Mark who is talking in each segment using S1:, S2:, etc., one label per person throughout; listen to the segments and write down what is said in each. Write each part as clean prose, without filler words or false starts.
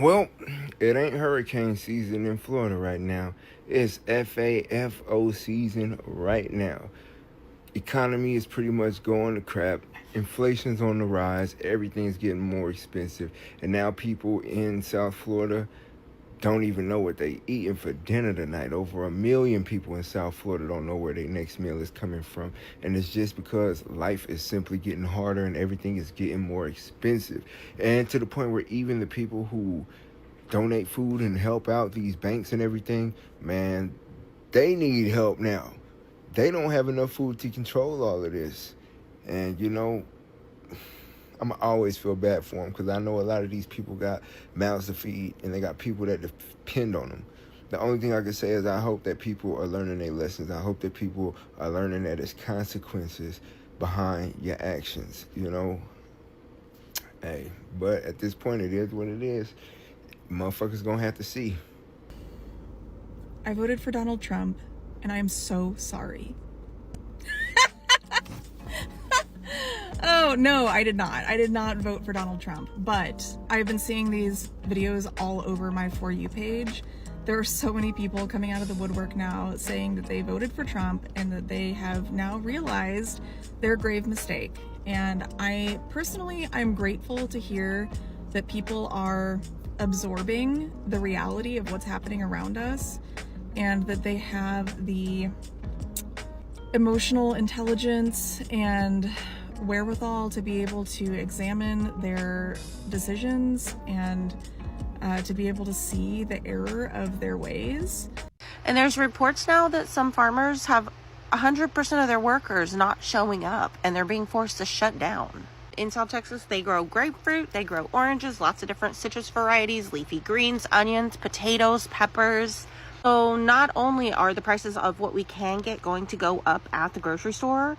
S1: Well, it ain't hurricane season in Florida right now. It's FAFO season right now. Economy is pretty much going to crap. Inflation's on the rise. Everything's getting more expensive. And now people in South Florida don't even know what they eating for dinner tonight. Over 1 million people in South Florida don't know where their next meal is coming from. And it's just because life is simply getting harder and everything is getting more expensive. And to the point where even the people who donate food and help out these banks and everything, man, they need help now. They don't have enough food to control all of this. And I'm always feel bad for them because I know a lot of these people got mouths to feed and they got people that depend on them. The only thing I can say is I hope that people are learning their lessons. I hope that people are learning that there's consequences behind your actions, Hey, but at this point, it is what it is. Motherfuckers gonna have to see.
S2: I voted for Donald Trump, and I am so sorry. Oh, no, I did not. I did not vote for Donald Trump, but I've been seeing these videos all over my For You page. There are so many people coming out of the woodwork now saying that they voted for Trump and that they have now realized their grave mistake. And I'm grateful to hear that people are absorbing the reality of what's happening around us and that they have the emotional intelligence and wherewithal to be able to examine their decisions and to be able to see the error of their ways.
S3: And there's reports now that some farmers have 100% of their workers not showing up and they're being forced to shut down. In South Texas, they grow grapefruit, they grow oranges, lots of different citrus varieties, leafy greens, onions, potatoes, peppers. So not only are the prices of what we can get going to go up at the grocery store,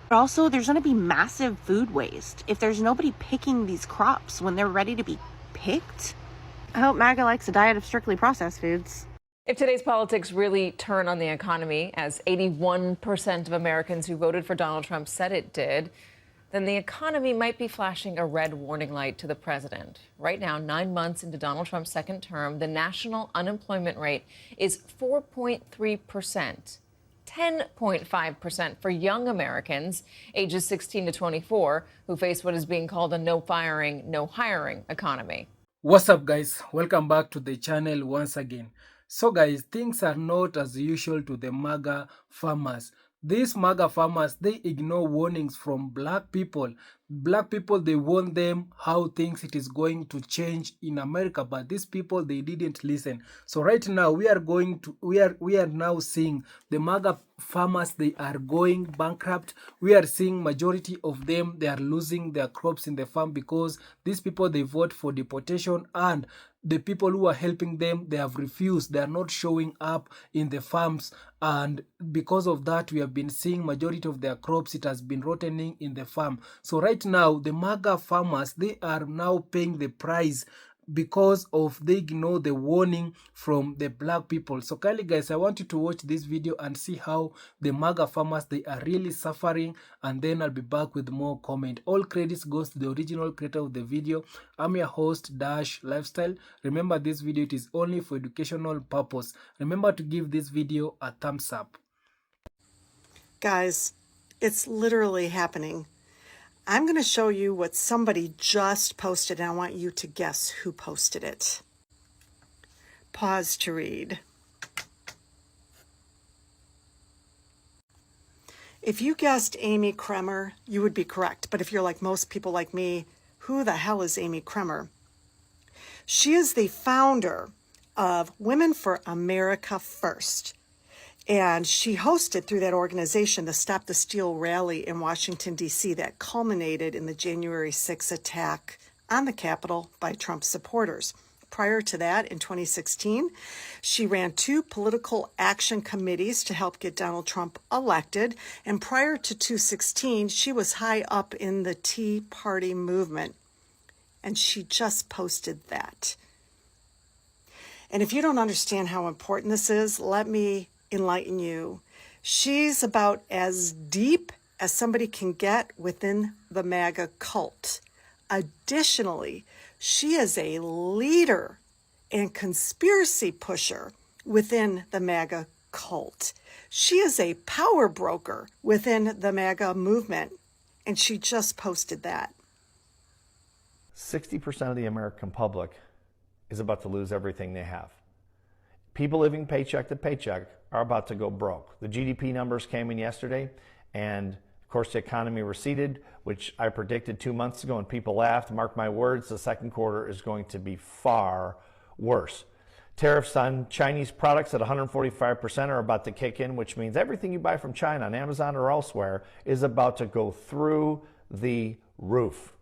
S3: but also there's going to be massive food waste if there's nobody picking these crops when they're ready to be picked. I hope Maga likes a diet of strictly processed foods.
S4: If today's politics really turn on the economy, as 81% of Americans who voted for Donald Trump said it did, then the economy might be flashing a red warning light to the president. Right now, 9 months into Donald Trump's second term, the national unemployment rate is 4.3%. 10.5% for young Americans ages 16 to 24 who face what is being called a no firing, no hiring economy.
S5: What's up, guys? Welcome back to the channel once again. So guys, things are not as usual to the Maga farmers. These Maga farmers, they ignore warnings from black people. Black people, they warn them how things it is going to change in America, but these people, they didn't listen. So right now we are now seeing the Maga farmers, they are going bankrupt. We are seeing majority of them, they are losing their crops in the farm because these people, they vote for deportation, and the people who are helping them, they have refused. They are not showing up in the farms, and because of that, we have been seeing majority of their crops, it has been rotting in the farm. So right now, the Maga farmers, they are now paying the price because of they ignore the warning from the black people. So kindly guys, I want you to watch this video and see how the Maga farmers, they are really suffering, and then I'll be back with more comment. All credits goes to the original creator of the video. I'm your host Dash Lifestyle. Remember, this video, it is only for educational purpose. Remember to give this video a thumbs up.
S6: Guys, it's literally happening. I'm going to show you what somebody just posted, and I want you to guess who posted it. Pause to read. If you guessed Amy Kremer, you would be correct. But if you're like most people like me, who the hell is Amy Kremer? She is the founder of Women for America First. And she hosted through that organization the Stop the Steal rally in Washington, D.C. that culminated in the January 6th attack on the Capitol by Trump supporters. Prior to that, in 2016, she ran 2 political action committees to help get Donald Trump elected. And prior to 2016, she was high up in the Tea Party movement. And she just posted that. And if you don't understand how important this is, let me enlighten you. She's about as deep as somebody can get within the Maga cult. Additionally, she is a leader and conspiracy pusher within the MAGA cult. She is a power broker within the MAGA movement, and she just posted that.
S7: 60% of the American public is about to lose everything they have. People living paycheck to paycheck are about to go broke. The GDP numbers came in yesterday, and of course the economy receded, which I predicted 2 months ago, and people laughed. Mark my words, the second quarter is going to be far worse. Tariffs on Chinese products at 145% are about to kick in, which means everything you buy from China on Amazon or elsewhere is about to go through the roof.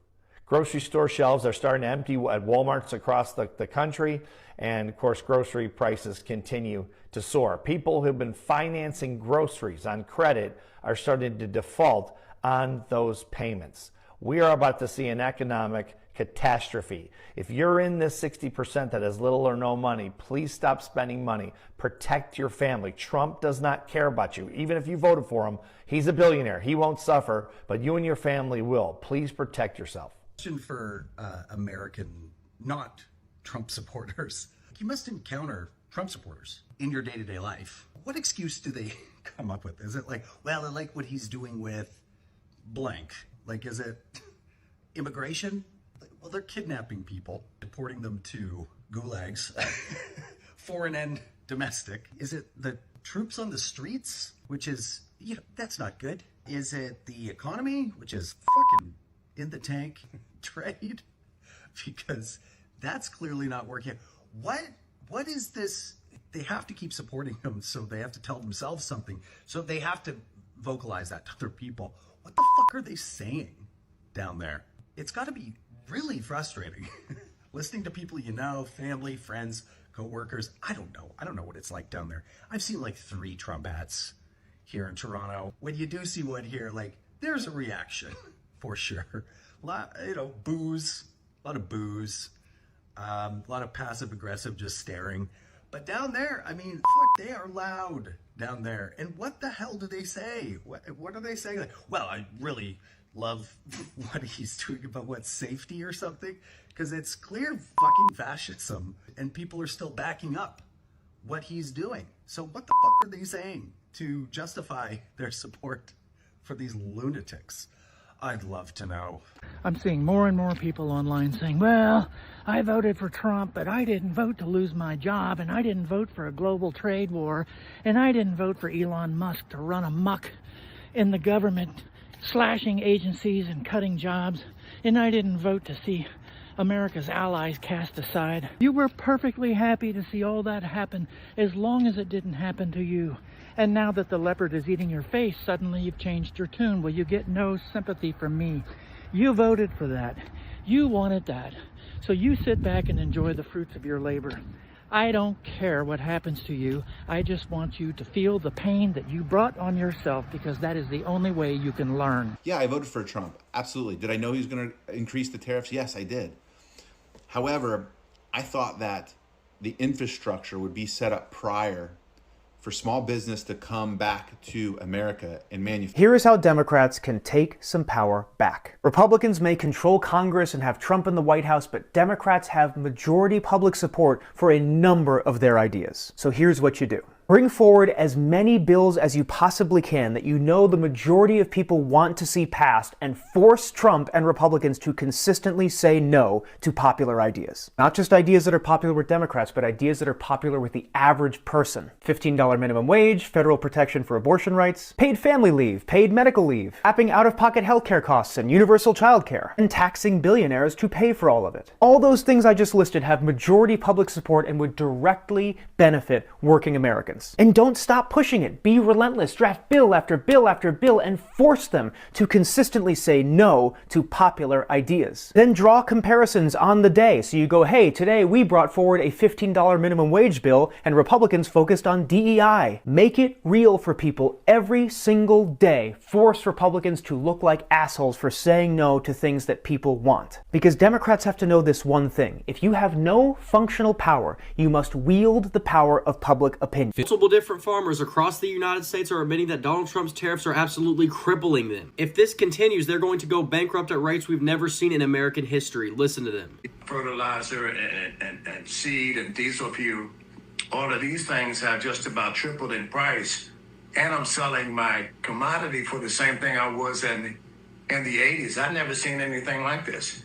S7: Grocery store shelves are starting to empty at Walmarts across the country, and of course grocery prices continue to soar. People who've been financing groceries on credit are starting to default on those payments. We are about to see an economic catastrophe. If you're in this 60% that has little or no money, please stop spending money. Protect your family. Trump does not care about you. Even if you voted for him, he's a billionaire. He won't suffer, but you and your family will. Please protect yourself.
S8: Question for American, not Trump supporters. You must encounter Trump supporters in your day-to-day life. What excuse do they come up with? Is it like, well, I like what he's doing with blank? Like, is it immigration? Well, they're kidnapping people, deporting them to gulags, foreign and domestic. Is it the troops on the streets, which is, you know, that's not good? Is it the economy, which is fucking in the tank? Trade? Because that's clearly not working. What is this? They have to keep supporting them, so they have to tell themselves something. So they have to vocalize that to other people. What the fuck are they saying down there? It's got to be really frustrating. Listening to people you know, family, friends, co-workers. I don't know what it's like down there. I've seen like 3 Trump hats here in Toronto. When you do see one here, like, there's a reaction for sure. A lot, booze, a lot of booze, a lot of passive aggressive just staring. But down there, I mean, fuck, they are loud down there. And what the hell do they say? What are they saying? Like, well, I really love what he's doing about what, safety or something? Because it's clear fucking fascism, and people are still backing up what he's doing. So what the fuck are they saying to justify their support for these lunatics? I'd love to know.
S9: I'm seeing more and more people online saying, well, I voted for Trump, but I didn't vote to lose my job, and I didn't vote for a global trade war, and I didn't vote for Elon Musk to run amok in the government, slashing agencies and cutting jobs, and I didn't vote to see America's allies cast aside. You were perfectly happy to see all that happen as long as it didn't happen to you. And now that the leopard is eating your face, suddenly you've changed your tune. Well, you get no sympathy from me. You voted for that. You wanted that. So you sit back and enjoy the fruits of your labor. I don't care what happens to you. I just want you to feel the pain that you brought on yourself, because that is the only way you can learn.
S10: Yeah, I voted for Trump. Absolutely. Did I know he was going to increase the tariffs? Yes, I did. However, I thought that the infrastructure would be set up prior for small business to come back to America and manufacture.
S11: Here is how Democrats can take some power back. Republicans may control Congress and have Trump in the White House, but Democrats have majority public support for a number of their ideas. So here's what you do. Bring forward as many bills as you possibly can that you know the majority of people want to see passed, and force Trump and Republicans to consistently say no to popular ideas. Not just ideas that are popular with Democrats, but ideas that are popular with the average person. $15 minimum wage, federal protection for abortion rights, paid family leave, paid medical leave, capping out-of-pocket healthcare costs and universal childcare, and taxing billionaires to pay for all of it. All those things I just listed have majority public support and would directly benefit working Americans. And don't stop pushing it. Be relentless. Draft bill after bill after bill and force them to consistently say no to popular ideas. Then draw comparisons on the day. So you go, hey, today we brought forward a $15 minimum wage bill and Republicans focused on DEI. Make it real for people every single day. Force Republicans to look like assholes for saying no to things that people want. Because Democrats have to know this one thing. If you have no functional power, you must wield the power of public opinion.
S12: Multiple different farmers across the United States are admitting that Donald Trump's tariffs are absolutely crippling them. If this continues, they're going to go bankrupt at rates we've never seen in American history. Listen to them.
S13: Fertilizer and and seed and diesel fuel, all of these things have just about tripled in price. And I'm selling my commodity for the same thing I was in the 80s. I've never seen anything like this.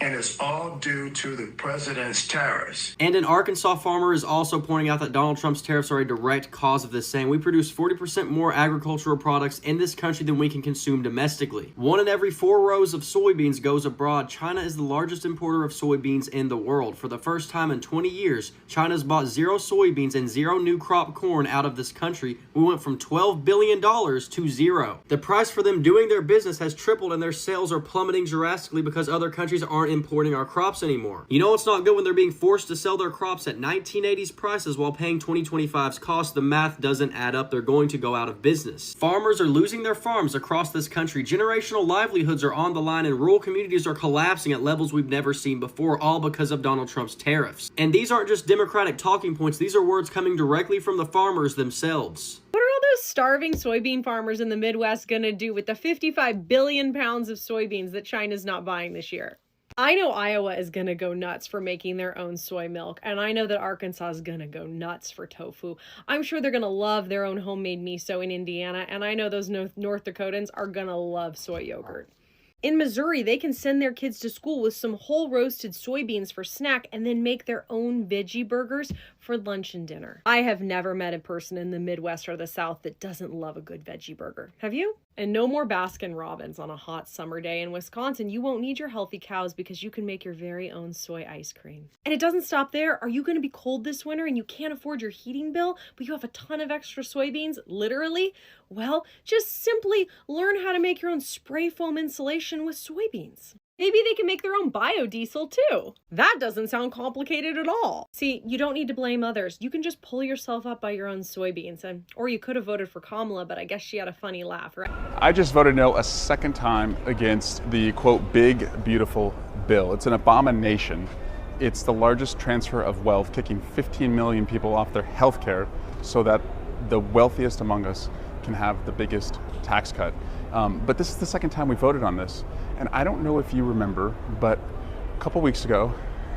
S13: And it's all due to the president's tariffs.
S12: And an Arkansas farmer is also pointing out that Donald Trump's tariffs are a direct cause of this, saying we produce 40% more agricultural products in this country than we can consume domestically. 1 in every 4 rows of soybeans goes abroad. China is the largest importer of soybeans in the world. For the first time in 20 years, China's bought 0 soybeans and 0 new crop corn out of this country. We went from $12 billion to 0. The price for them doing their business has tripled, and their sales are plummeting drastically because other countries aren't importing our crops anymore. You know it's not good when they're being forced to sell their crops at 1980s prices while paying 2025's cost. The math doesn't add up. They're going to go out of business. Farmers are losing their farms across this country. Generational livelihoods are on the line, and rural communities are collapsing at levels we've never seen before, all because of Donald Trump's tariffs. And these aren't just Democratic talking points. These are words coming directly from the farmers themselves.
S14: What are all those starving soybean farmers in the Midwest gonna do with the 55 billion pounds of soybeans that China's not buying this year? I know Iowa is going to go nuts for making their own soy milk, and I know that Arkansas is going to go nuts for tofu. I'm sure they're going to love their own homemade miso in Indiana, and I know those North Dakotans are going to love soy yogurt. In Missouri, they can send their kids to school with some whole roasted soybeans for snack and then make their own veggie burgers for lunch and dinner. I have never met a person in the Midwest or the South that doesn't love a good veggie burger. Have you? And no more Baskin Robbins on a hot summer day. In Wisconsin, you won't need your healthy cows because you can make your very own soy ice cream. And it doesn't stop there. Are you going to be cold this winter and you can't afford your heating bill, but you have a ton of extra soybeans, literally? Well, just simply learn how to make your own spray foam insulation with soybeans. Maybe they can make their own biodiesel too. That doesn't sound complicated at all. See, you don't need to blame others. You can just pull yourself up by your own soybeans. Or you could have voted for Kamala, but I guess she had a funny laugh, right?
S15: I just voted no a second time against the, quote, big, beautiful bill. It's an abomination. It's the largest transfer of wealth, kicking 15 million people off their health care so that the wealthiest among us can have the biggest tax cut. But this is the second time we voted on this. And I don't know if you remember, but a couple weeks ago,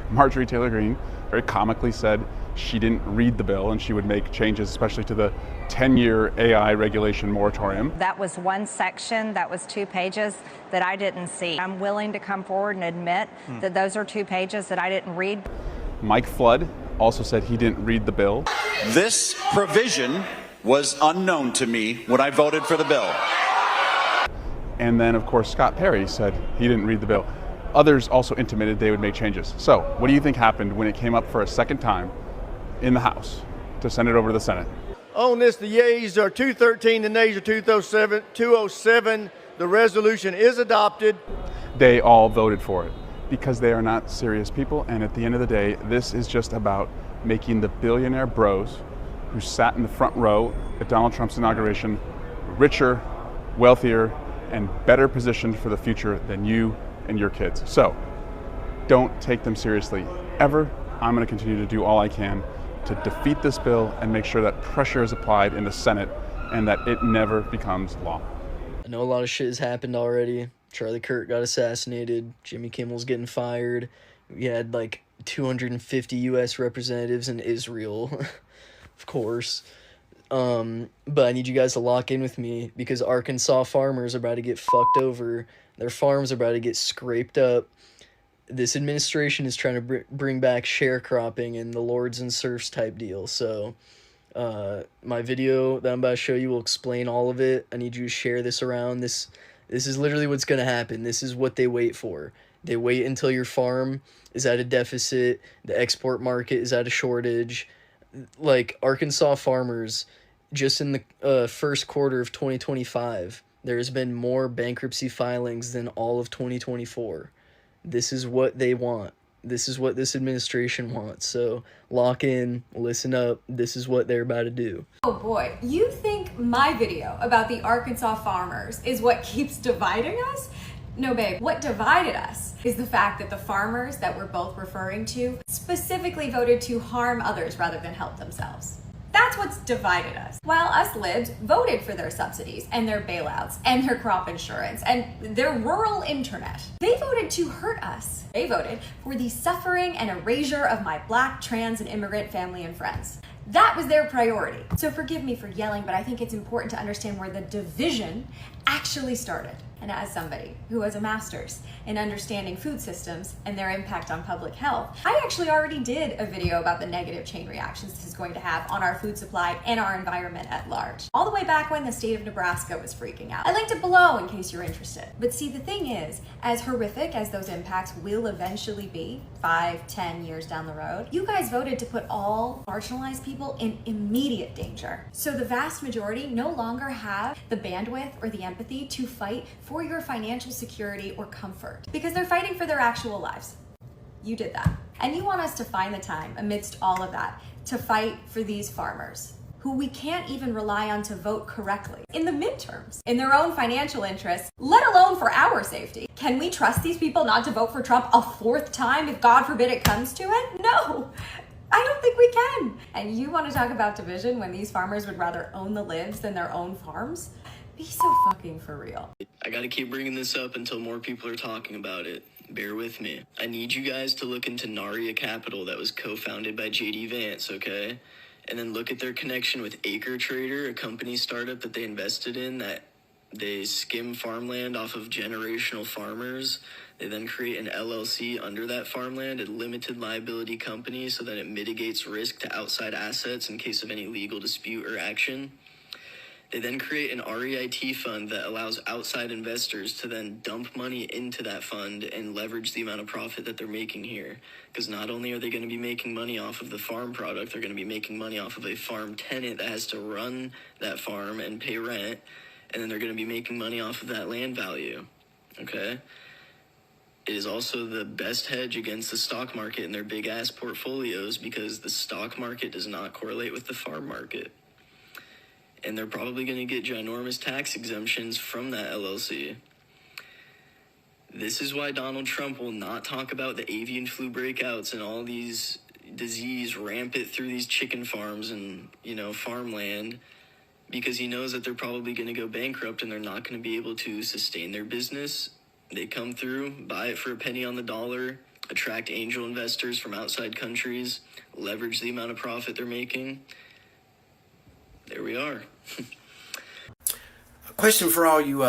S15: Marjorie Taylor Greene very comically said she didn't read the bill and she would make changes, especially to the 10-year AI regulation moratorium.
S16: That was one section, that was 2 pages that I didn't see. I'm willing to come forward and admit that those are 2 pages that I didn't read.
S15: Mike Flood also said he didn't read the bill.
S17: This provision was unknown to me when I voted for the bill.
S15: And then, of course, Scott Perry said he didn't read the bill. Others also intimated they would make changes. So, what do you think happened when it came up for a second time in the House to send it over to the Senate?
S18: On this, the yeas are 213, the nays are 207. The resolution is adopted.
S15: They all voted for it because they are not serious people. And at the end of the day, this is just about making the billionaire bros who sat in the front row at Donald Trump's inauguration richer, wealthier, and better positioned for the future than you and your kids. So don't take them seriously ever. I'm going to continue to do all I can to defeat this bill and make sure that pressure is applied in the Senate and that it never becomes law.
S19: I know a lot of shit has happened already. Charlie Kirk got assassinated. Jimmy Kimmel's getting fired. We had like 250 U.S. representatives in Israel, of course. But I need you guys to lock in with me because Arkansas farmers are about to get fucked over. Their farms are about to get scraped up. This administration is trying to bring back sharecropping and the lords and serfs type deal. So my video that I'm about to show you will explain all of it. I need you to share this around. This is literally what's going to happen. This is what they wait for. They wait until your farm is at a deficit, the export market is at a shortage. Like Arkansas farmers, just in the first quarter of 2025, there's been more bankruptcy filings than all of 2024. This is what they want. This is what this administration wants. So lock in, listen up. This is what they're about to do.
S20: Oh boy, you think my video about the Arkansas farmers is what keeps dividing us? No, babe, what divided us is the fact that the farmers that we're both referring to specifically voted to harm others rather than help themselves. That's what's divided us. While us libs voted for their subsidies and their bailouts and their crop insurance and their rural internet. They voted to hurt us. They voted for the suffering and erasure of my Black, trans, and immigrant family and friends. That was their priority. So forgive me for yelling, but I think it's important to understand where the division actually started. And as somebody who has a master's in understanding food systems and their impact on public health, I actually already did a video about the negative chain reactions this is going to have on our food supply and our environment at large. All the way back when the state of Nebraska was freaking out. I linked it below in case you're interested. But see, the thing is, as horrific as those impacts will eventually be, 5-10 years down the road, you guys voted to put all marginalized people in immediate danger. So the vast majority no longer have the bandwidth or the empathy to fight for your financial security or comfort because they're fighting for their actual lives. You did that. And you want us to find the time amidst all of that to fight for these farmers who we can't even rely on to vote correctly in the midterms, in their own financial interests, let alone for our safety. Can we trust these people not to vote for Trump a fourth time if God forbid it comes to it? No. I don't think we can. And you want to talk about division when these farmers would rather own the libs than their own farms? Be so fucking for real.
S19: I gotta keep bringing this up until more people are talking about it. Bear with me. I need you guys to look into Naria Capital that was co-founded by JD Vance, okay? And then look at their connection with Acre Trader, a company startup that they invested in that they skim farmland off of generational farmers. They then create an LLC under that farmland, a limited liability company, so that it mitigates risk to outside assets in case of any legal dispute or action. They then create an REIT fund that allows outside investors to then dump money into that fund and leverage the amount of profit that they're making here. Because not only are they going to be making money off of the farm product, they're going to be making money off of a farm tenant that has to run that farm and pay rent. And then they're going to be making money off of that land value. Okay? It is also the best hedge against the stock market in their big ass portfolios because the stock market does not correlate with the farm market. And they're probably going to get ginormous tax exemptions from that LLC. This is why Donald Trump will not talk about the avian flu breakouts and all these disease rampant through these chicken farms and, farmland, because he knows that they're probably going to go bankrupt and they're not going to be able to sustain their business. They come through, buy it for a penny on the dollar, attract angel investors from outside countries, leverage the amount of profit they're making. There we are.
S21: A question for all you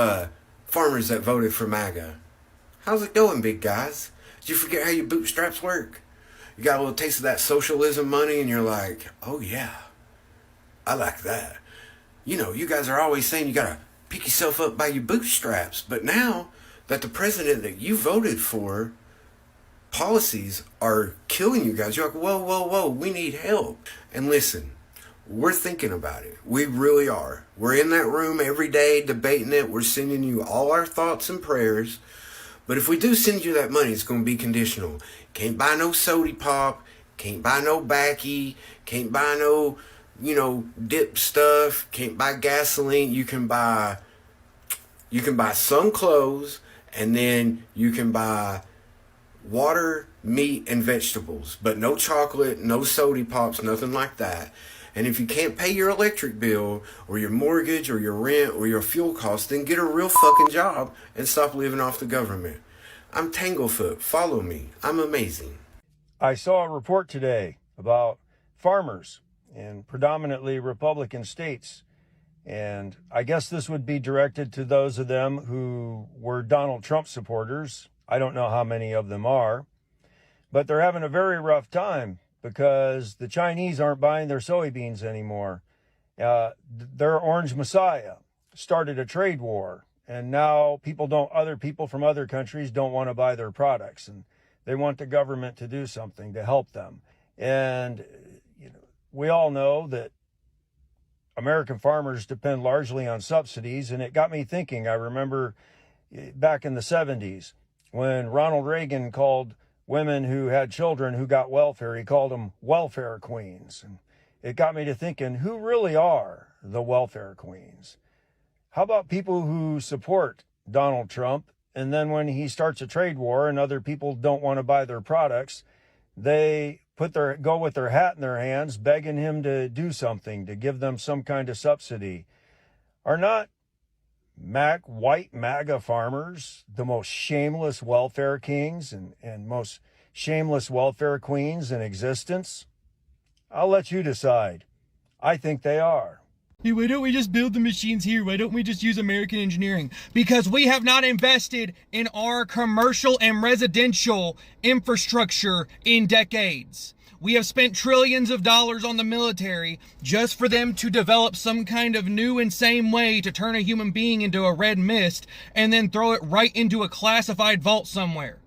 S21: farmers that voted for Maga. How's it going, big guys? Did you forget how your bootstraps work? You got a little taste of that socialism money and you're like, oh yeah, I like that. You guys are always saying you gotta pick yourself up by your bootstraps. But now that the president that you voted for policies are killing you guys, you're like, whoa, we need help. And listen, we're thinking about it. We really are. We're in that room every day debating it. We're sending you all our thoughts and prayers. But if we do send you that money, it's going to be conditional. Can't buy no soda pop. Can't buy no backy. Can't buy no, dip stuff. Can't buy gasoline. You can buy some clothes, and then you can buy water, meat, and vegetables. But no chocolate, no soda pops, nothing like that. And if you can't pay your electric bill or your mortgage or your rent or your fuel costs, then get a real fucking job and stop living off the government. I'm Tanglefoot. Follow me. I'm amazing.
S22: I saw a report today about farmers in predominantly Republican states. And I guess this would be directed to those of them who were Donald Trump supporters. I don't know how many of them are, but they're having a very rough time because the Chinese aren't buying their soybeans anymore. Their Orange Messiah started a trade war, and now other people from other countries don't want to buy their products, and they want the government to do something to help them. And we all know that American farmers depend largely on subsidies, and it got me thinking. I remember back in the 70s when Ronald Reagan called women who had children who got welfare, he called them welfare queens. And it got me to thinking, who really are the welfare queens? How about people who support Donald Trump, and then when he starts a trade war and other people don't want to buy their products, they go with their hat in their hands, begging him to do something, to give them some kind of subsidy. Are not white MAGA farmers the most shameless welfare kings and most shameless welfare queens in existence? I'll let you decide. I think they are.
S1: Hey, why don't we just build the machines here? Why don't we just use American engineering? Because we have not invested in our commercial and residential infrastructure in decades. We have spent trillions of dollars on the military just for them to develop some kind of new insane way to turn a human being into a red mist and then throw it right into a classified vault somewhere.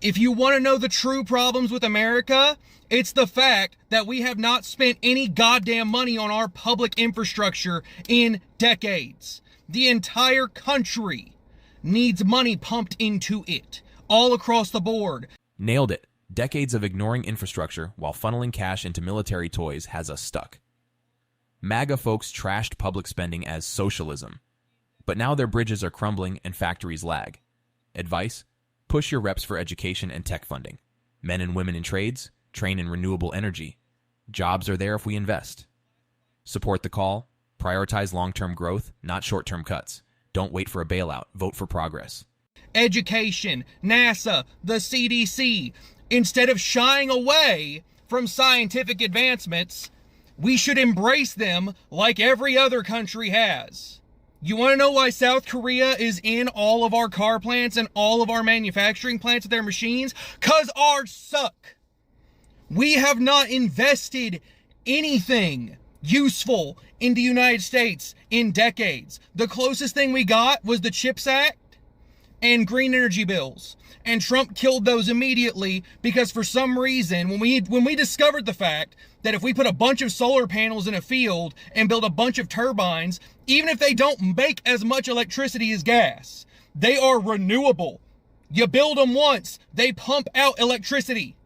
S1: If you want to know the true problems with America, it's the fact that we have not spent any goddamn money on our public infrastructure in decades. The entire country needs money pumped into it, all across the board.
S2: Nailed it. Decades of ignoring infrastructure while funneling cash into military toys has us stuck. MAGA folks trashed public spending as socialism. But now their bridges are crumbling and factories lag. Advice? Push your reps for education and tech funding. Men and women in trades, train in renewable energy. Jobs are there if we invest. Support the call. Prioritize long-term growth, not short-term cuts. Don't wait for a bailout. Vote for progress.
S1: Education, NASA, the CDC. Instead of shying away from scientific advancements, we should embrace them like every other country has. You want to know why South Korea is in all of our car plants and all of our manufacturing plants with their machines? 'Cause ours suck. We have not invested anything useful in the United States in decades. The closest thing we got was the CHIPS Act and green energy bills. And Trump killed those immediately because for some reason, when we discovered the fact that if we put a bunch of solar panels in a field and build a bunch of turbines, even if they don't make as much electricity as gas, they are renewable. You build them once, they pump out electricity.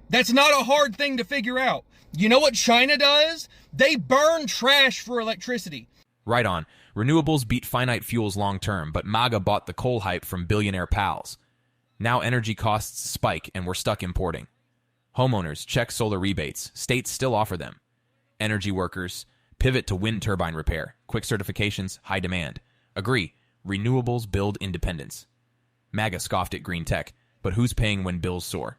S1: That's not a hard thing to figure out. You know what China does? They burn trash for electricity.
S2: Right on. Renewables beat finite fuels long term, but MAGA bought the coal hype from billionaire pals. Now energy costs spike and we're stuck importing. Homeowners, check solar rebates. States still offer them. Energy workers, pivot to wind turbine repair. Quick certifications, high demand. Agree, renewables build independence. MAGA scoffed at green tech, but who's paying when bills soar?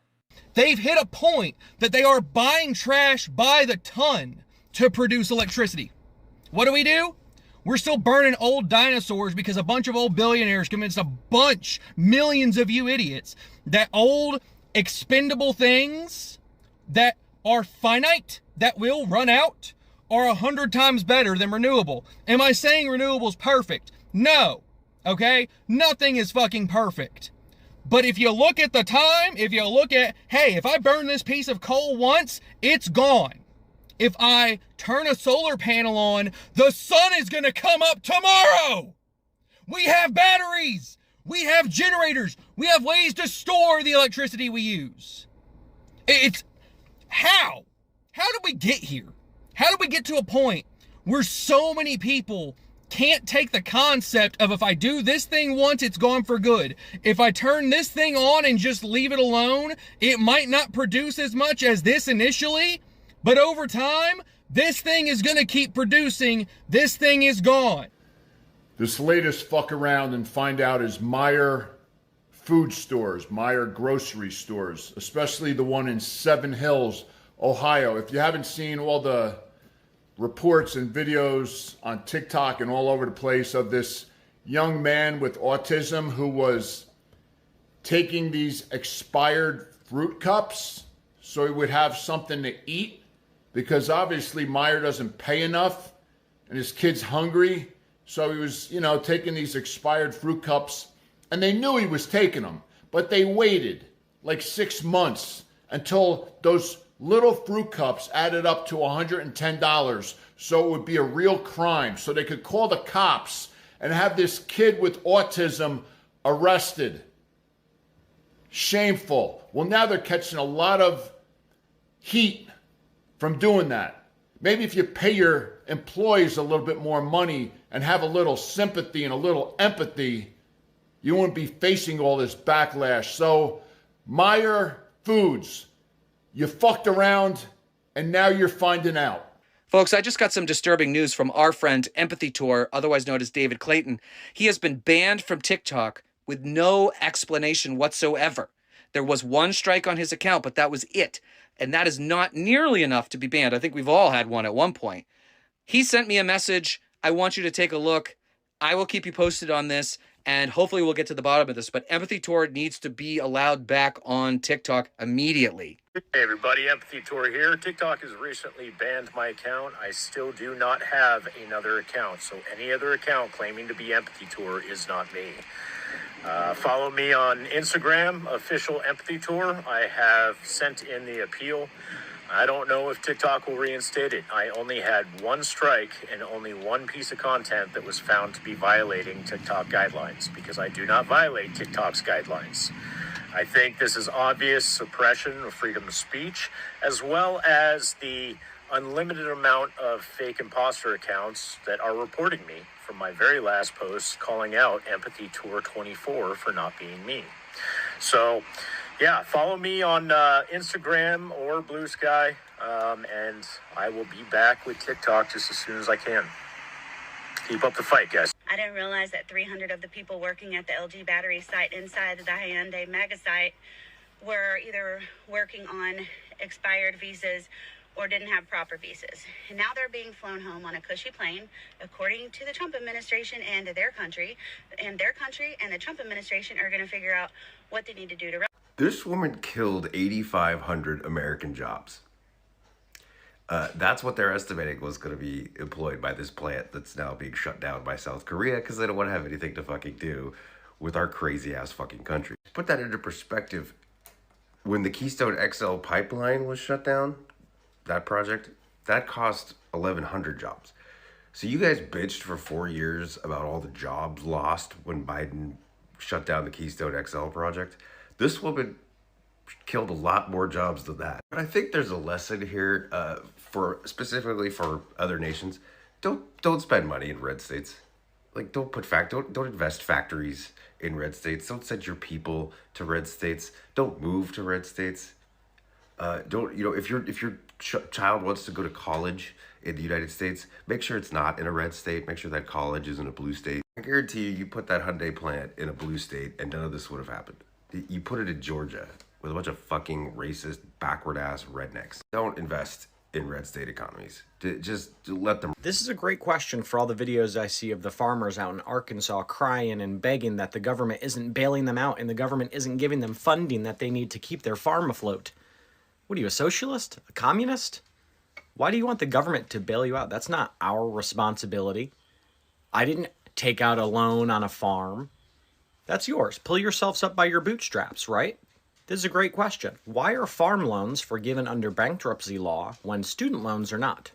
S1: They've hit a point that they are buying trash by the ton to produce electricity. What do? We're still burning old dinosaurs because a bunch of old billionaires convinced millions of you idiots that old expendable things that are finite, that will run out, are 100 times better than renewable. Am I saying renewable's perfect? No. Okay? Nothing is fucking perfect. But if you look at the time, if you look at, hey, if I burn this piece of coal once, it's gone. If I turn a solar panel on, the sun is going to come up tomorrow. We have batteries. We have generators. We have ways to store the electricity we use. It's how? How did we get here? How did we get to a point where so many people can't take the concept of if I do this thing once, it's gone for good. If I turn this thing on and just leave it alone, it might not produce as much as this initially, but over time, this thing is going to keep producing. This thing is gone.
S23: This latest fuck around and find out is Meijer food stores, Meijer grocery stores, especially the one in Seven Hills, Ohio. If you haven't seen all the reports and videos on TikTok and all over the place of this young man with autism who was taking these expired fruit cups so he would have something to eat, because obviously Meijer doesn't pay enough and his kid's hungry. So he was, taking these expired fruit cups, and they knew he was taking them, but they waited like 6 months until those little fruit cups added up to $110, so it would be a real crime, so they could call the cops and have this kid with autism arrested. Shameful. Well, now they're catching a lot of heat from doing that. Maybe if you pay your employees a little bit more money and have a little sympathy and a little empathy, you wouldn't be facing all this backlash. So Meijer Foods, You fucked around, and now you're finding out.
S3: Folks, I just got some disturbing news from our friend Empathy Tour, otherwise known as David Clayton. He has been banned from TikTok with no explanation whatsoever. There was one strike on his account, but that was it. And that is not nearly enough to be banned. I think we've all had one at one point. He sent me a message. I want you to take a look. I will keep you posted on this, and hopefully we'll get to the bottom of this. But Empathy Tour needs to be allowed back on TikTok immediately.
S4: Hey everybody, Empathy Tour here. TikTok has recently banned my account. I still do not have another account, so any other account claiming to be Empathy Tour is not me. Follow me on Instagram, official Empathy Tour. I have sent in the appeal. I don't know if TikTok will reinstate it. I only had one strike and only one piece of content that was found to be violating TikTok guidelines, because I do not violate TikTok's guidelines. I think this is obvious suppression of freedom of speech, as well as the unlimited amount of fake imposter accounts that are reporting me from my very last post calling out Empathy Tour 24 for not being me. So, yeah, follow me on Instagram or Blue Sky, and I will be back with TikTok just as soon as I can. Keep up the fight, guys.
S5: I didn't realize that 300 of the people working at the LG battery site inside the Hyundai Maga site were either working on expired visas or didn't have proper visas. And now they're being flown home on a cushy plane, according to the Trump administration and their country. And their country and the Trump administration are going to figure out what they need to do to...
S24: This woman killed 8,500 American jobs. That's what they're estimating was going to be employed by this plant that's now being shut down by South Korea because they don't want to have anything to fucking do with our crazy ass fucking country. Put that into perspective. When the Keystone XL pipeline was shut down, that project, that cost 1,100 jobs. So you guys bitched for 4 years about all the jobs lost when Biden shut down the Keystone XL project. This woman killed a lot more jobs than that. But I think there's a lesson here specifically for other nations. Don't spend money in red states. Like don't invest factories in red states. Don't send your people to red states. Don't move to red states. If your child wants to go to college in the United States, make sure it's not in a red state. Make sure that college is in a blue state. I guarantee you put that Hyundai plant in a blue state and none of this would have happened. You put it in Georgia with a bunch of fucking racist, backward-ass rednecks. Don't invest in red state economies. Just let them...
S25: This is a great question for all the videos I see of the farmers out in Arkansas crying and begging that the government isn't bailing them out and the government isn't giving them funding that they need to keep their farm afloat. What are you, a socialist? A communist? Why do you want the government to bail you out? That's not our responsibility. I didn't take out a loan on a farm. That's yours. Pull yourselves up by your bootstraps, right? This is a great question. Why are farm loans forgiven under bankruptcy law when student loans are not?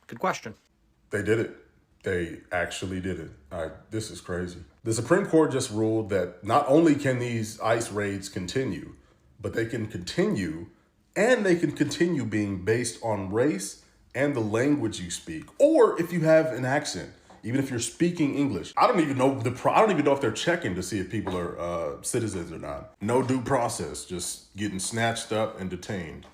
S25: Good question.
S26: They did it. They actually did it. This is crazy. The Supreme Court just ruled that not only can these ICE raids continue, but they can continue, and they can continue being based on race and the language you speak, or if you have an accent. Even if you're speaking English. I don't even know if they're checking to see if people are citizens or not. No due process, just getting snatched up and detained.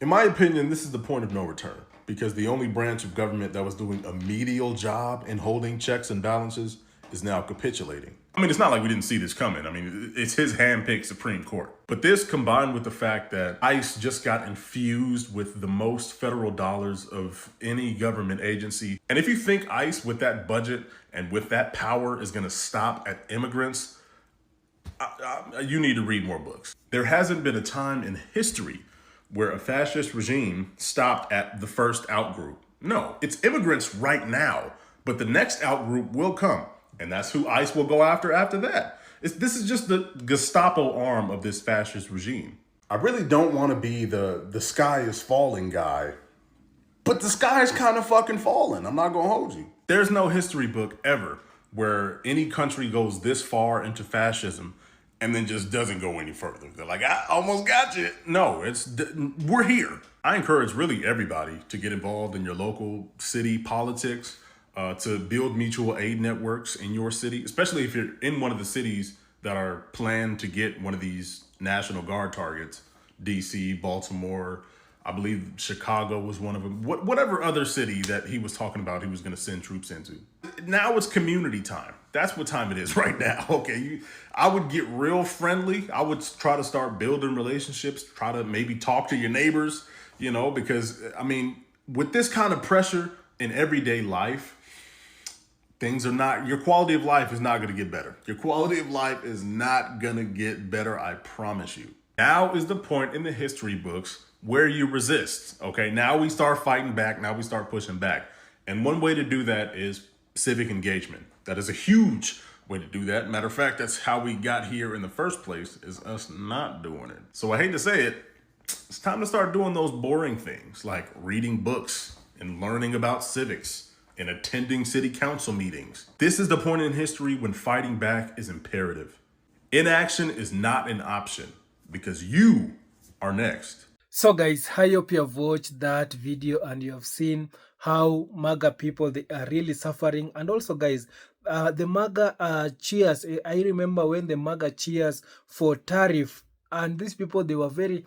S26: In my opinion, this is the point of no return, because the only branch of government that was doing a medial job in holding checks and balances is now capitulating. I mean, it's not like we didn't see this coming. I mean, it's his hand-picked Supreme Court. But this, combined with the fact that ICE just got infused with the most federal dollars of any government agency. And if you think ICE with that budget and with that power is going to stop at immigrants, you need to read more books. There hasn't been a time in history where a fascist regime stopped at the first outgroup. No, it's immigrants right now, but the next outgroup will come. And that's who ICE will go after that. This is just the Gestapo arm of this fascist regime. I really don't want to be the sky is falling guy, but the sky is kind of fucking falling. I'm not going to hold you. There's no history book ever where any country goes this far into fascism and then just doesn't go any further. They're like, I almost got you. No, we're here. I encourage really everybody to get involved in your local city politics, to build mutual aid networks in your city, especially if you're in one of the cities that are planned to get one of these National Guard targets. DC, Baltimore, I believe Chicago was one of them. Whatever other city that he was talking about, he was going to send troops into. Now it's community time. That's what time it is right now. Okay, I would get real friendly. I would try to start building relationships. Try to maybe talk to your neighbors. Because I mean, with this kind of pressure in everyday life, things are not. Your quality of life is not going to get better. Your quality of life is not going to get better. I promise you. Now is the point in the history books where you resist. Okay, now we start fighting back. Now we start pushing back. And one way to do that is civic engagement. That is a huge way to do that. Matter of fact, that's how we got here in the first place, is us not doing it. So I hate to say it, it's time to start doing those boring things like reading books and learning about civics and attending city council meetings. This is the point in history when fighting back is imperative. Inaction is not an option because you are next.
S6: So guys, I hope you have watched that video and you have seen how MAGA people, they are really suffering. And also guys, the MAGA cheers, I remember when the MAGA cheers for tariff, and these people, they were very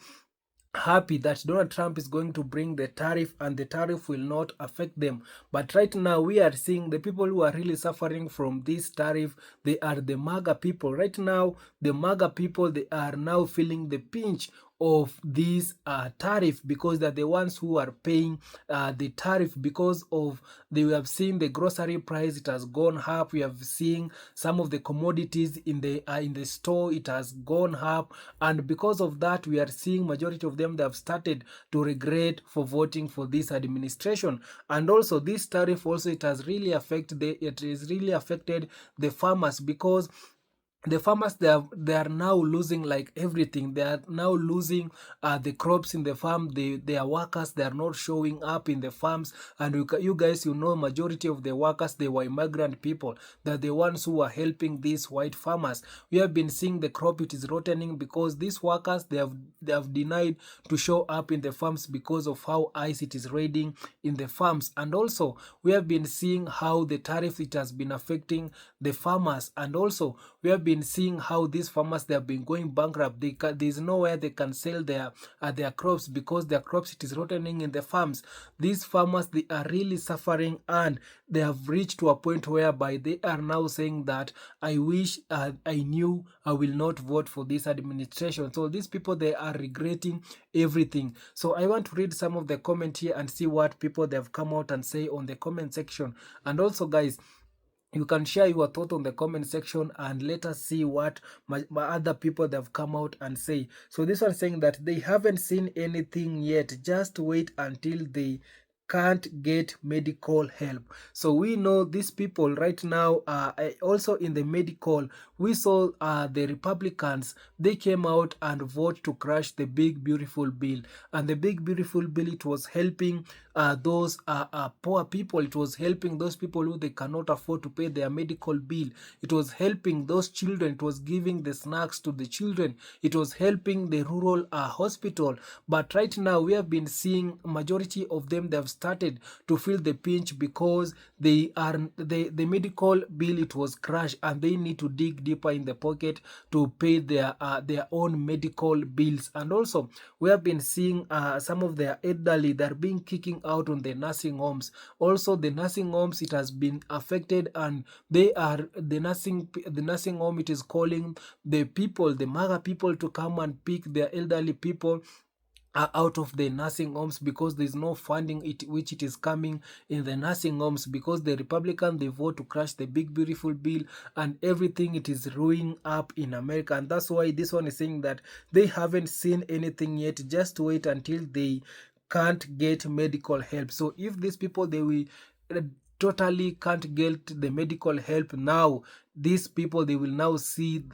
S6: happy that Donald Trump is going to bring the tariff and the tariff will not affect them. But right now we are seeing the people who are really suffering from this tariff, they are the MAGA people. Right now, the MAGA people, they are now feeling the pinch of this tariff because they're the ones who are paying the tariff because of we have seen the grocery price, it has gone up. We have seen some of the commodities in the store, it has gone up, and because of that we are seeing majority of them, they have started to regret for voting for this administration. And also this tariff also, it has really affected the farmers, because the farmers, they are now losing like everything. They are now losing the crops in the farm. Their workers, they are not showing up in the farms. And you guys, majority of the workers, they were immigrant people. They're the ones who are helping these white farmers. We have been seeing the crop, it is rotting because these workers, they have denied to show up in the farms because of how ice it is raiding in the farms. And also we have been seeing how the tariff, it has been affecting the farmers. And also we have been seeing how these farmers, they have been going bankrupt. There's nowhere they can sell their crops because their crops, it is rotting in the farms. These farmers, they are really suffering, and they have reached to a point whereby they are now saying that I wish I knew I will not vote for this administration. So these people, they are regretting everything. So I want to read some of the comment here and see what people they have come out and say on the comment section. And also guys, you can share your thought on the comment section and let us see what my other people that have come out and say. So this one saying that they haven't seen anything yet. Just wait until they can't get medical help. So we know these people right now, also in the medical, we saw the Republicans, they came out and voted to crash the big beautiful bill. And the big beautiful bill, it was helping those poor people. It was helping those people who they cannot afford to pay their medical bill. It was helping those children. It was giving the snacks to the children. It was helping the rural hospital. But right now we have been seeing majority of them, they have started to feel the pinch because the medical bill, it was crashed, and they need to dig deeper in the pocket to pay their own medical bills. And also we have been seeing some of their elderly, they're being kicking out on the nursing homes. Also the nursing homes, it has been affected, and they are the nursing home, it is calling the people, the MAGA people, to come and pick their elderly people out of the nursing homes because there's no funding which it is coming in the nursing homes, because the Republican, they vote to crash the big beautiful bill, and everything, it is ruining up in America. And that's why this one is saying that they haven't seen anything yet. Just wait until they can't get medical help. So if these people, they will totally can't get the medical help now, these people, they will now see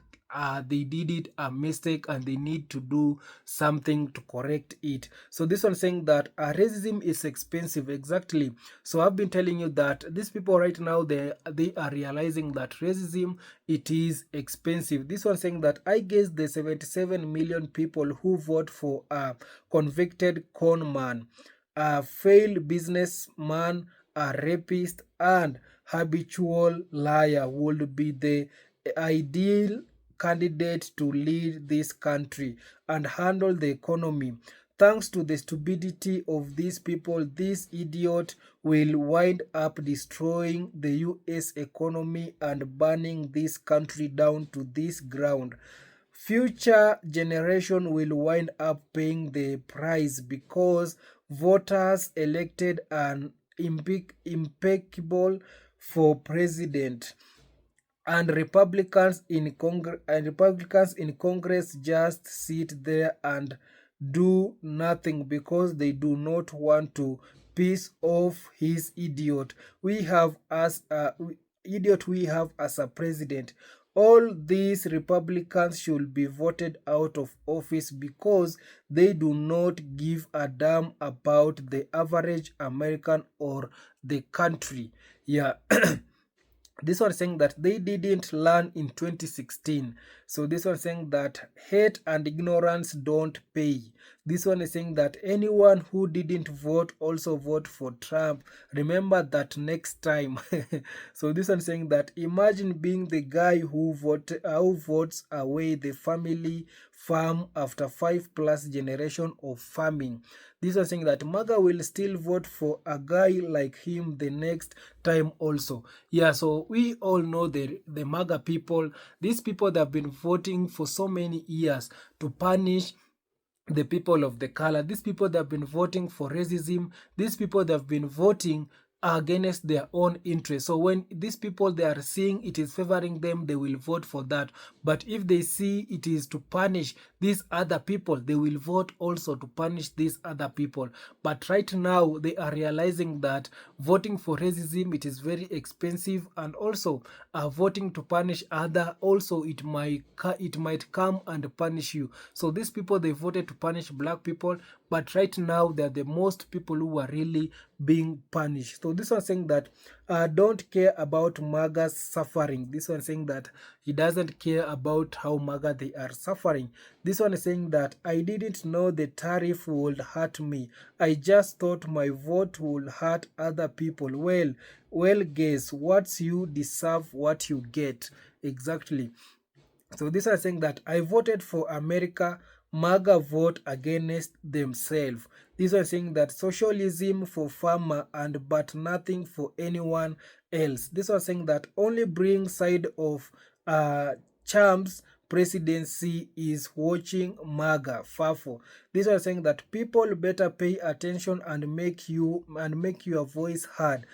S6: they did it a mistake and they need to do something to correct it. So this one saying that racism is expensive. Exactly. So I've been telling you that these people right now, they are realizing that racism, it is expensive. This one saying that I guess the 77 million people who vote for a convicted con man, a failed businessman, a rapist, and habitual liar would be the ideal candidate to lead this country and handle the economy. Thanks to the stupidity of these people, this idiot will wind up destroying the US economy and burning this country down to this ground. Future generation will wind up paying the price because voters elected an impeccable for president, and Republicans in Congress just sit there and do nothing because they do not want to piss off his idiot we have as a president. All these Republicans should be voted out of office because they do not give a damn about the average American or the country. Yeah. This one saying that they didn't learn in 2016. So this one saying that hate and ignorance don't pay. This one is saying that anyone who didn't vote also vote for Trump. Remember that next time. So this one saying that imagine being the guy who votes away the family farm after 5+ generation of farming. This one saying that Maga will still vote for a guy like him the next time also. Yeah, so we all know the Maga people. These people that have been voting for so many years to punish the people of the color. These people that have been voting for racism. These people that have been voting against their own interests. So when these people, they are seeing it is favoring them, they will vote for that. But if they see it is to punish these other people, they will vote also to punish these other people. But right now they are realizing that voting for racism, it is very expensive, and also voting to punish other, also it might come and punish you. So these people, they voted to punish black people, but right now they're the most people who are really being punished. So this one saying that don't care about Maga's suffering. This one saying that he doesn't care about how Maga they are suffering. This one is saying that I didn't know the tariff would hurt me. I just thought my vote would hurt other people. Well, guess what? You deserve what you get. Exactly. So this is saying that I voted for America, Maga vote against themselves. This one saying that socialism for farmer and but nothing for anyone else. This one saying that only bring side of Trump's presidency is watching Maga Fafo. This one saying that people better pay attention and make your voice heard.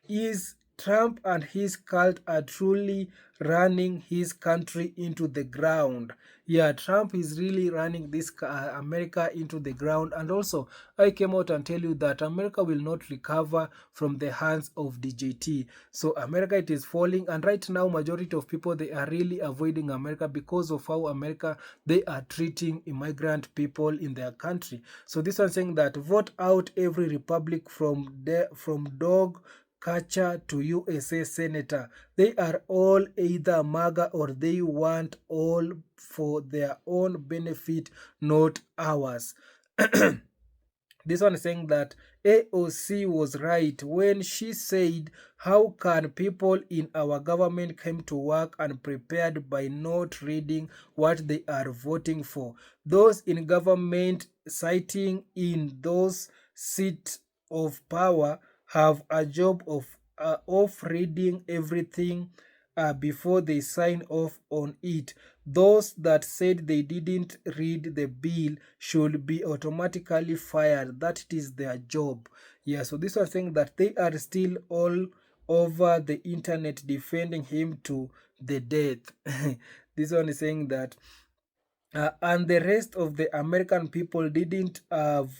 S6: Is Trump and his cult are truly running his country into the ground. Yeah, Trump is really running this America into the ground. And also, I came out and tell you that America will not recover from the hands of DJT. So America, it is falling. And right now, majority of people, they are really avoiding America because of how America, they are treating immigrant people in their country. So this one saying that vote out every republic from dog catcher to USA senator. They are all either Maga or they want all for their own benefit, not ours. This one is saying that AOC was right when she said, how can people in our government come to work unprepared by not reading what they are voting for? Those in government sitting in those seats of power have a job of reading everything before they sign off on it. Those that said they didn't read the bill should be automatically fired. That is their job. Yeah, so this was saying that they are still all over the internet defending him to the death. This one is saying that and the rest of the American people didn't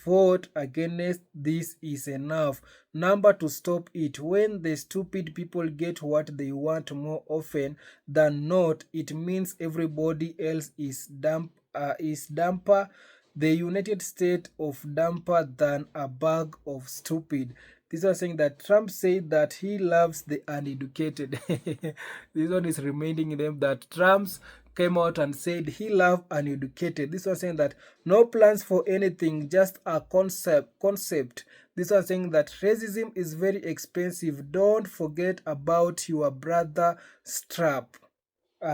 S6: vote against this is enough number to stop it. When the stupid people get what they want more often than not, it means everybody else is dumper. The United States of dumper than a bag of stupid. This one saying that Trump said that he loves the uneducated. This one is reminding them that Trump's came out and said he loved uneducated. This one saying that no plans for anything, just a concept. This one saying that racism is very expensive. Don't forget about your brother strap.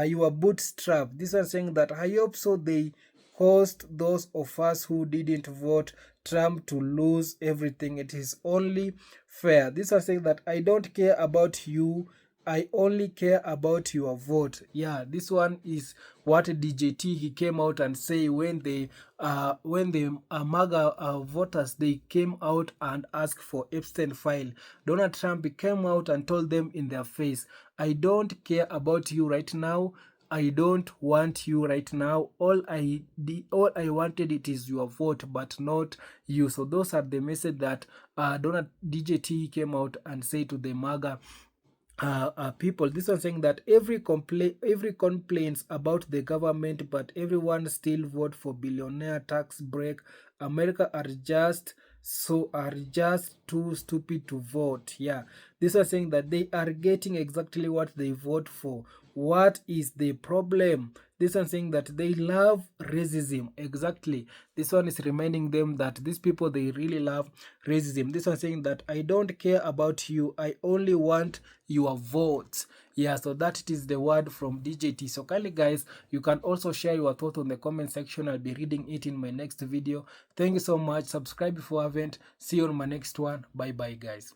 S6: you are bootstrapped. This one saying that I hope so they caused those of us who didn't vote Trump to lose everything. It is only fair. This one saying that I don't care about you, I only care about your vote. Yeah, this one is what DJT he came out and say when the Maga voters, they came out and asked for Epstein file. Donald Trump came out and told them in their face, I don't care about you right now. I don't want you right now. All I wanted it is your vote, but not you. So those are the message that Donald DJT came out and said to the Maga people. This one saying that every complaints about the government, but everyone still vote for billionaire tax break. America are just too stupid to vote. Yeah, this one saying that they are getting exactly what they vote for. What is the problem? This one saying that they love racism. Exactly. This one is reminding them that these people, they really love racism. This one saying that I don't care about you, I only want your votes. Yeah, so that it is the word from DJT. So kindly guys, you can also share your thoughts on the comment section. I'll be reading it in my next video. Thank you so much. Subscribe if you haven't. See you on my next one. Bye bye guys.